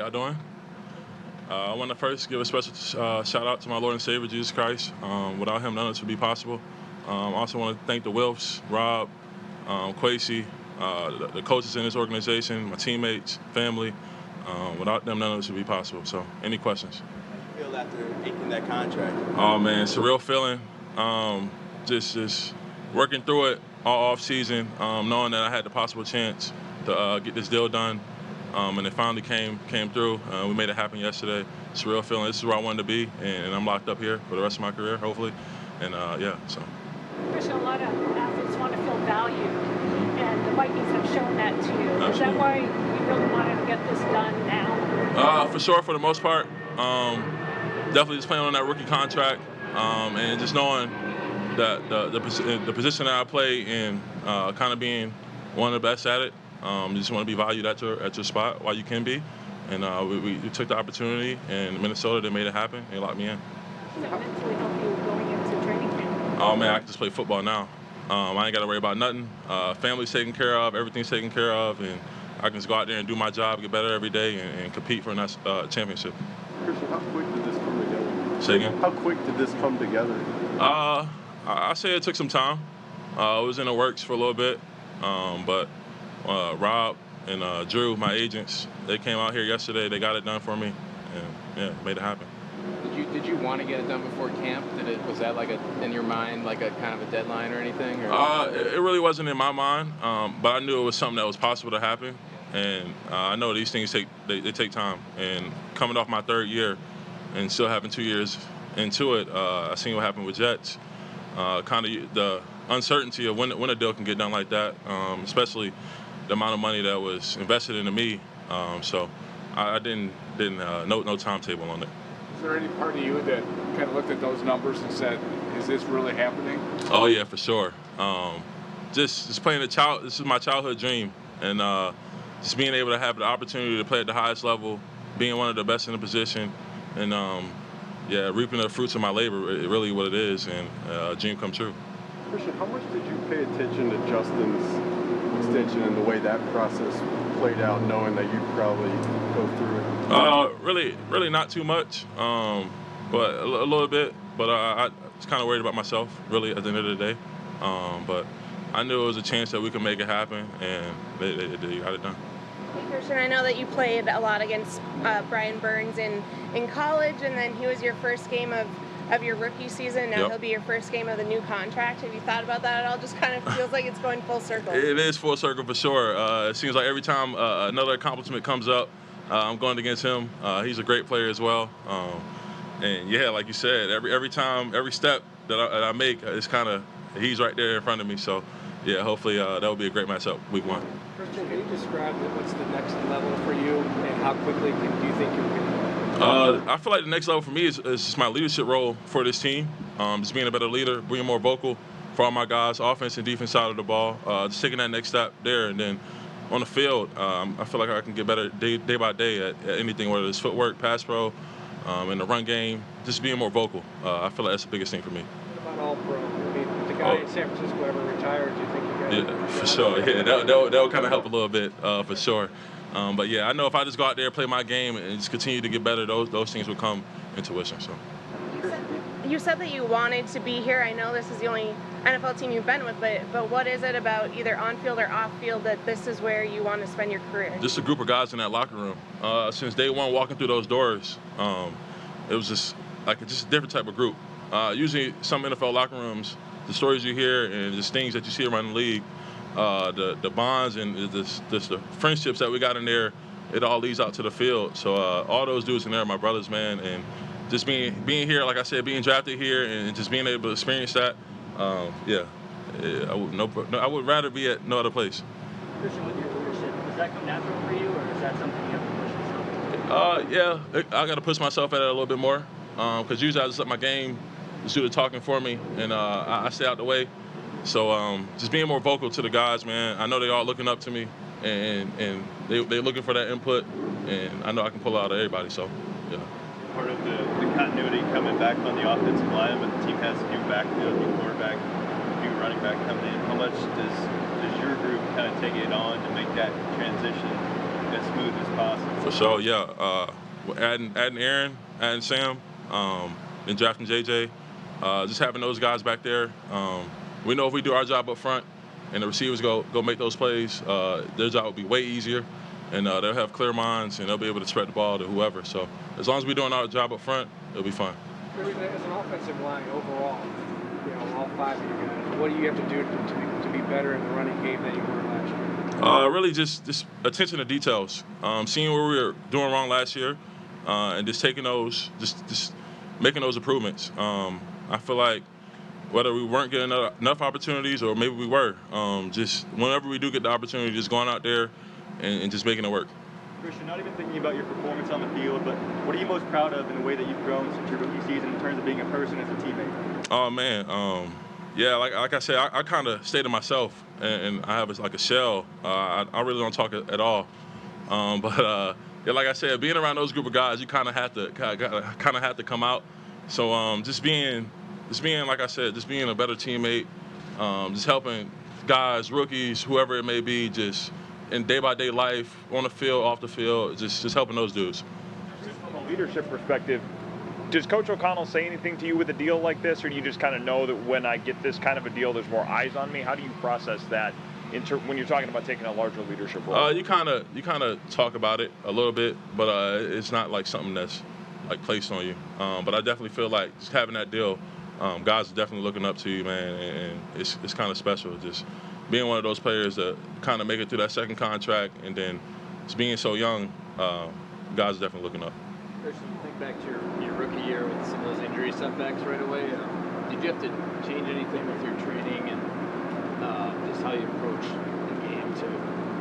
Y'all doing? I want to first give a special shout out to my Lord and Savior Jesus Christ. Without Him, none of this would be possible. I also want to thank the Wilfs, Rob, Quasey, the coaches in this organization, my teammates, family. Without them, none of this would be possible. So, any questions? How do you feel after inking that contract? Oh man, surreal feeling. Just working through it all off season, knowing that I had the possible chance to get this deal done. And it finally came through. We made it happen yesterday. Surreal feeling. This is where I wanted to be, and I'm locked up here for the rest of my career, hopefully. And yeah, so. Christian, a lot of athletes want to feel valued, and the Vikings have shown that to you. Absolutely. Is that why you really wanted to get this done now? For sure, for the most part. Definitely just playing on that rookie contract, and just knowing that the position that I play in, kind of being one of the best at it. You just want to be valued at your spot while you can be, and we took the opportunity. And in Minnesota, they made it happen. They locked me in. Does it mentally help you going into training camp? Oh man, I can just play football now. I ain't got to worry about nothing. Family's taken care of, everything's taken care of, and I can just go out there and do my job, get better every day, and compete for a nice championship. Christian, how quick did this come together? Say again? How quick did this come together? I say it took some time. It was in the works for a little bit, but Rob and Drew, my agents, they came out here yesterday. They got it done for me, and yeah, made it happen. Did you want to get it done before camp? Was that like in your mind like a kind of a deadline or anything? Or? It really wasn't in my mind, but I knew it was something that was possible to happen, and I know these things take time. And coming off my third year, and still having 2 years into it, I seen what happened with Jets. Kind of the uncertainty of when a deal can get done like that, especially the amount of money that was invested into me. So I didn't no timetable on it. Is there any part of you that kind of looked at those numbers and said, "Is this really happening?" Oh yeah, for sure. Just playing this is my childhood dream, and just being able to have the opportunity to play at the highest level, being one of the best in the position, and yeah, reaping the fruits of my labor, it really what it is, and a dream come true. Christian, how much did you pay attention to Justin's extension and the way that process played out, knowing that you'd probably go through it? Really not too much, but a little bit. But I was kind of worried about myself, really, at the end of the day. But I knew it was a chance that we could make it happen, and they got it done. Hey Christian, I know that you played a lot against Brian Burns in college, and then he was your first game of your rookie season. Now Yep. He'll be your first game of the new contract. Have you thought about that at all? Just kind of feels like it's going full circle. It is full circle for sure. It seems like every time another accomplishment comes up, I'm going against him. He's a great player as well. And yeah, like you said, every time, every step that I make, it's kind of he's right there in front of me. So yeah, hopefully that will be a great matchup week one. Christian, can you describe what's the next level for you, and how quickly do you think you'll get there? I feel like the next level for me is just my leadership role for this team. Just being a better leader, being more vocal for all my guys, offense and defense side of the ball. Just taking that next step there, and then on the field, I feel like I can get better day by day at anything, whether it's footwork, pass pro, in the run game. Just being more vocal. I feel like that's the biggest thing for me. What about all pro? I mean, if the guy in San Francisco ever retired, do you think you guys? Yeah, for sure. Yeah, that would kind of help a little bit, for sure. But yeah, I know if I just go out there, play my game, and just continue to get better, those things will come into fruition. So. You said that you wanted to be here. I know this is the only NFL team you've been with, but what is it about either on field or off field that this is where you want to spend your career? Just a group of guys in that locker room. Since day one, walking through those doors, it was just like just a different type of group. Usually, some NFL locker rooms, the stories you hear and just things that you see around the league, the bonds and the friendships that we got in there, it all leads out to the field. So all those dudes in there are my brothers, man, and just being here, like I said, being drafted here and just being able to experience that, I would rather be at no other place. Christian, with your leadership, does that come natural for you, or is that something you have to push yourself? I got to push myself at it a little bit more, because usually I just let my game just do the talking for me, and I stay out the way. So just being more vocal to the guys, man. I know they all looking up to me, and they're looking for that input, and I know I can pull out of everybody. So, yeah. Part of the continuity coming back on the offensive line, but the team has a new backfield, new quarterback, new running back coming in. How much does your group kind of take it on to make that transition as smooth as possible. For sure, yeah. Adding Aaron, adding Sam, and drafting JJ, just having those guys back there. We know if we do our job up front and the receivers go make those plays, their job will be way easier, and they'll have clear minds and they'll be able to spread the ball to whoever. So as long as we're doing our job up front, it'll be fine. As an offensive line overall, all 5 of you guys, what do you have to do to be better in the running game than you were last year? Really just attention to details. Seeing where we were doing wrong last year, and just taking those, just making those improvements. I feel like whether we weren't getting enough opportunities or maybe we were, just whenever we do get the opportunity, just going out there and just making it work. Christian, not even thinking about your performance on the field, but what are you most proud of in the way that you've grown since your rookie season in terms of being a person as a teammate? Oh man, yeah, like I said, I kind of stay to myself, and I have like a shell. I really don't talk at all. But yeah, like I said, being around those group of guys, you kind of have to come out. So just being like I said, just being a better teammate, just helping guys, rookies, whoever it may be, just in day-by-day life, on the field, off the field, just helping those dudes. From a leadership perspective, does Coach O'Connell say anything to you with a deal like this, or do you just kind of know that when I get this kind of a deal, there's more eyes on me? How do you process that when you're talking about taking a larger leadership role? You kind of talk about it a little bit, but it's not like something that's like placed on you. But I definitely feel like just having that deal, guys are definitely looking up to you, man, and it's kind of special. Just being one of those players that kind of make it through that second contract, and then just being so young, guys are definitely looking up. Christian, think back to your rookie year with some of those injury setbacks right away. Did you have to change anything with your training and just how you approach the game to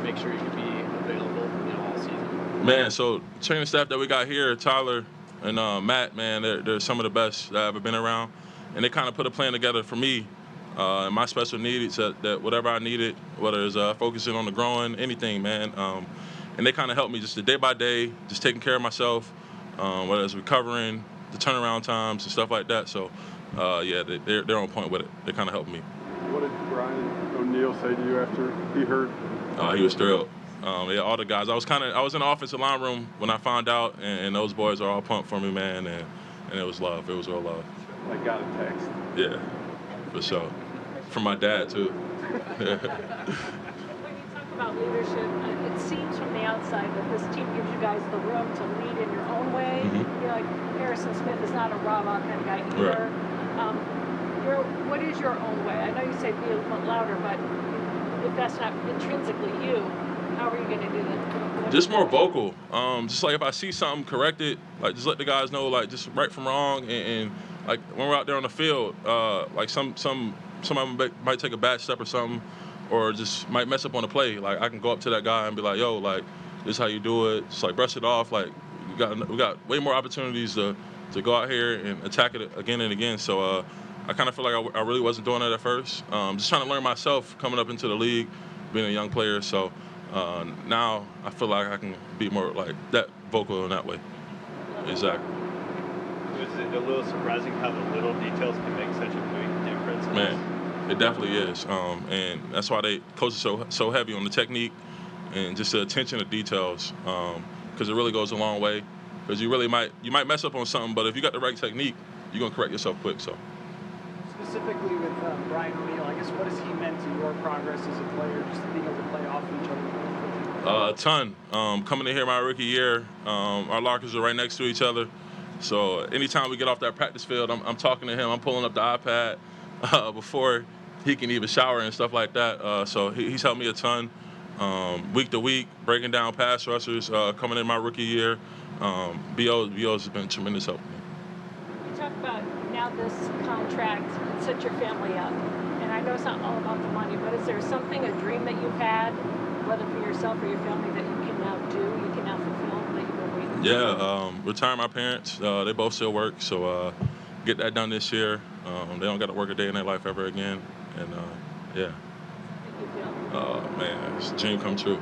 make sure you could be available, all season? Man, so training staff that we got here, Tyler and Matt, man, they're some of the best that I've ever been around, and they kind of put a plan together for me and my special needs that whatever I needed, whether it's focusing on the growing, anything, man. And they kind of helped me just the day by day, just taking care of myself, whether it's recovering, the turnaround times and stuff like that. So, yeah, they're on point with it. They kind of helped me. What did Brian O'Neill say to you after he heard? He was thrilled. Yeah, all the guys. I was in the offensive line room when I found out, and those boys are all pumped for me, man. And it was love. It was real love. I got a text. Yeah, for sure. From my dad too. When you talk about leadership, it seems from the outside that this team gives you guys the room to lead in your own way. Mm-hmm. Like Harrison Smith is not a rah-rah kind of guy either. Right. What is your own way? I know you say be a little louder, but if that's not intrinsically you, how are you going to do that? Just more vocal. Just like if I see something, correct it. Like just let the guys know, like just right from wrong, and like when we're out there on the field, like some of them might take a bad step or something, or just might mess up on the play. Like I can go up to that guy and be like, "Yo, like this is how you do it." Just like brush it off. Like we got way more opportunities to go out here and attack it again and again. So I kind of feel like I really wasn't doing that at first. Just trying to learn myself coming up into the league, being a young player. So now I feel like I can be more like that vocal in that way. Exactly. Is it a little surprising how the little details can make such a big difference? Man, it definitely is, and that's why they coaches so heavy on the technique and just the attention to details, because it really goes a long way. Because you might mess up on something, but if you got the right technique, you're gonna correct yourself quick. So. Specifically with Brian O'Neill, I guess what has he meant to your progress as a player, just being able to play off each other? A ton. Coming in here my rookie year, our lockers are right next to each other. So anytime we get off that practice field, I'm talking to him. I'm pulling up the iPad before he can even shower and stuff like that. So he's helped me a ton. Week to week, breaking down pass rushers coming in my rookie year. BO's been tremendous help. You talk about now this contract set your family up, and I know it's not all about the money, but is there something, a dream that you've had, whether for yourself or your family, that you can now do, you can now fulfill, that you've been waiting for? Yeah, retire my parents. They both still work, so get that done this year. They don't got to work a day in their life ever again, and yeah. Oh man, it's a dream come true.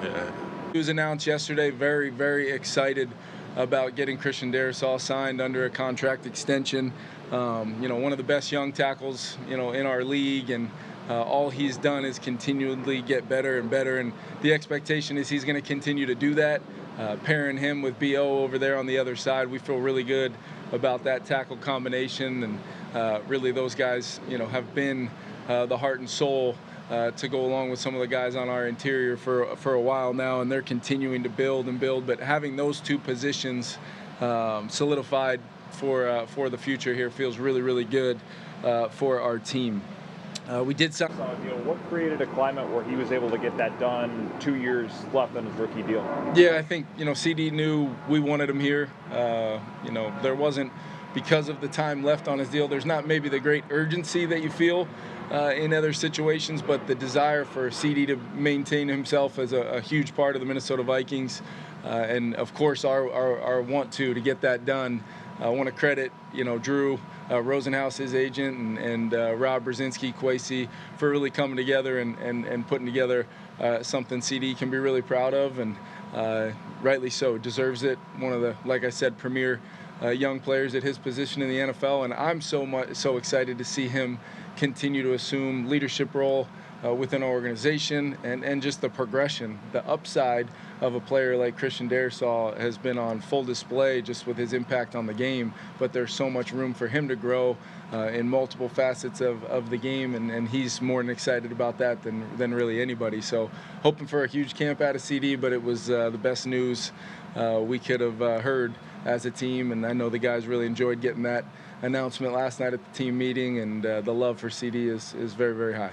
Yeah. It was announced yesterday. Very, very excited about getting Christian Darrisaw signed under a contract extension. One of the best young tackles, in our league, and all he's done is continually get better and better, and the expectation is he's going to continue to do that. Pairing him with B.O. over there on the other side, we feel really good about that tackle combination, and really those guys, have been the heart and soul to go along with some of the guys on our interior for a while now, and they're continuing to build and build. But having those two positions solidified for the future here feels really, really good for our team. We did some. What created a climate where he was able to get that done 2 years left on his rookie deal? Yeah, I think, CD knew we wanted him here. There wasn't, because of the time left on his deal, there's not maybe the great urgency that you feel in other situations, but the desire for CD to maintain himself as a huge part of the Minnesota Vikings, and of course our want to get that done. I want to credit, Drew Rosenhaus, his agent, and Rob Brzezinski, Kwesi, for really coming together and putting together something CD can be really proud of, and rightly so, deserves it. One of the, like I said, premier young players at his position in the NFL, and I'm so excited to see him continue to assume leadership role within our organization, and just the progression, the upside of a player like Christian Darrisaw has been on full display just with his impact on the game, but there's so much room for him to grow in multiple facets of the game, and he's more than excited about that than really anybody. So hoping for a huge camp out of CD, but it was the best news we could have heard as a team, and I know the guys really enjoyed getting that announcement last night at the team meeting, and the love for CD is very, very high.